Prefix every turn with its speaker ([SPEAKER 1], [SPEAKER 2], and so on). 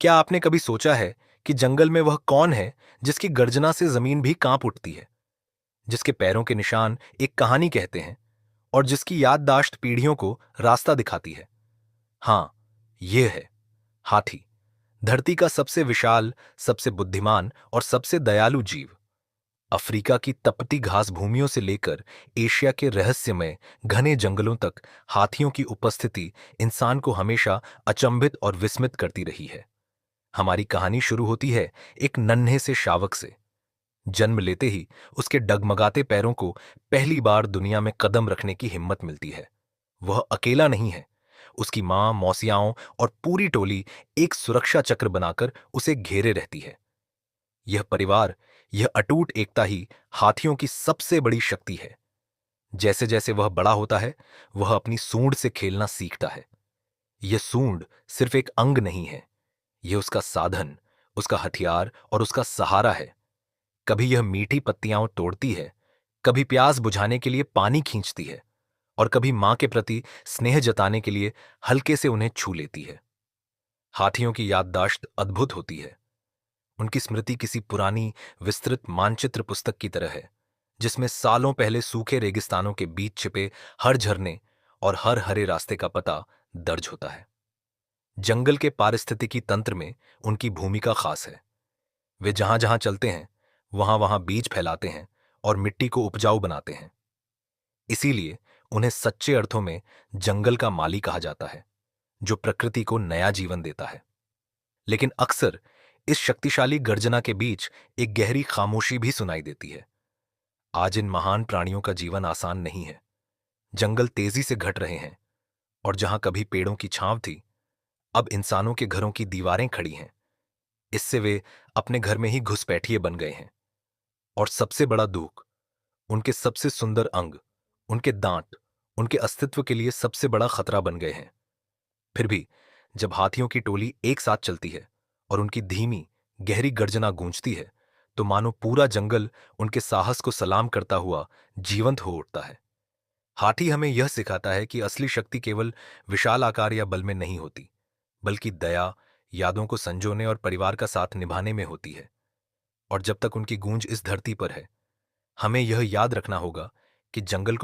[SPEAKER 1] क्या आपने कभी सोचा है कि जंगल में वह कौन है जिसकी गर्जना से जमीन भी कांप उठती है, जिसके पैरों के निशान एक कहानी कहते हैं और जिसकी याददाश्त पीढ़ियों को रास्ता दिखाती है? हाँ, ये है हाथी। धरती का सबसे विशाल, सबसे बुद्धिमान और सबसे दयालु जीव। अफ्रीका की तपती घास भूमियों से लेकर एशिया के रहस्यमय घने जंगलों तक हाथियों की उपस्थिति इंसान को हमेशा अचंभित और विस्मित करती रही है। हमारी कहानी शुरू होती है एक नन्हे से शावक से। जन्म लेते ही उसके डगमगाते पैरों को पहली बार दुनिया में कदम रखने की हिम्मत मिलती है। वह अकेला नहीं है। उसकी मां, मौसियाओं और पूरी टोली एक सुरक्षा चक्र बनाकर उसे घेरे रहती है। यह परिवार, यह अटूट एकता ही हाथियों की सबसे बड़ी शक्ति है। जैसे जैसे वह बड़ा होता है, वह अपनी सूंड से खेलना सीखता है। यह सूंड सिर्फ एक अंग नहीं है, यह उसका साधन, उसका हथियार और उसका सहारा है। कभी यह मीठी पत्तियां तोड़ती है, कभी प्यास बुझाने के लिए पानी खींचती है और कभी मां के प्रति स्नेह जताने के लिए हल्के से उन्हें छू लेती है। हाथियों की याददाश्त अद्भुत होती है। उनकी स्मृति किसी पुरानी विस्तृत मानचित्र पुस्तक की तरह है, जिसमें सालों पहले सूखे रेगिस्तानों के बीच छिपे हर झरने और हर हरे रास्ते का पता दर्ज होता है। जंगल के पारिस्थितिकी तंत्र में उनकी भूमिका खास है। वे जहां जहां चलते हैं, वहां वहां बीज फैलाते हैं और मिट्टी को उपजाऊ बनाते हैं। इसीलिए उन्हें सच्चे अर्थों में जंगल का माली कहा जाता है, जो प्रकृति को नया जीवन देता है। लेकिन अक्सर इस शक्तिशाली गर्जना के बीच एक गहरी खामोशी भी सुनाई देती है। आज इन महान प्राणियों का जीवन आसान नहीं है। जंगल तेजी से घट रहे हैं और जहां कभी पेड़ों की छांव थी, अब इंसानों के घरों की दीवारें खड़ी हैं। इससे वे अपने घर में ही घुसपैठिए बन गए हैं। और सबसे बड़ा दुख, उनके सबसे सुंदर अंग, उनके दांत, उनके अस्तित्व के लिए सबसे बड़ा खतरा बन गए हैं। फिर भी जब हाथियों की टोली एक साथ चलती है और उनकी धीमी, गहरी गर्जना गूंजती है, तो मानो पूरा जंगल उनके साहस को सलाम करता हुआ जीवंत हो उठता है। हाथी हमें यह सिखाता है कि असली शक्ति केवल विशाल आकार या बल में नहीं होती, बल्कि दया, यादों को संजोने और परिवार का साथ निभाने में होती है। और जब तक उनकी गूंज इस धरती पर है, हमें यह याद रखना होगा कि जंगल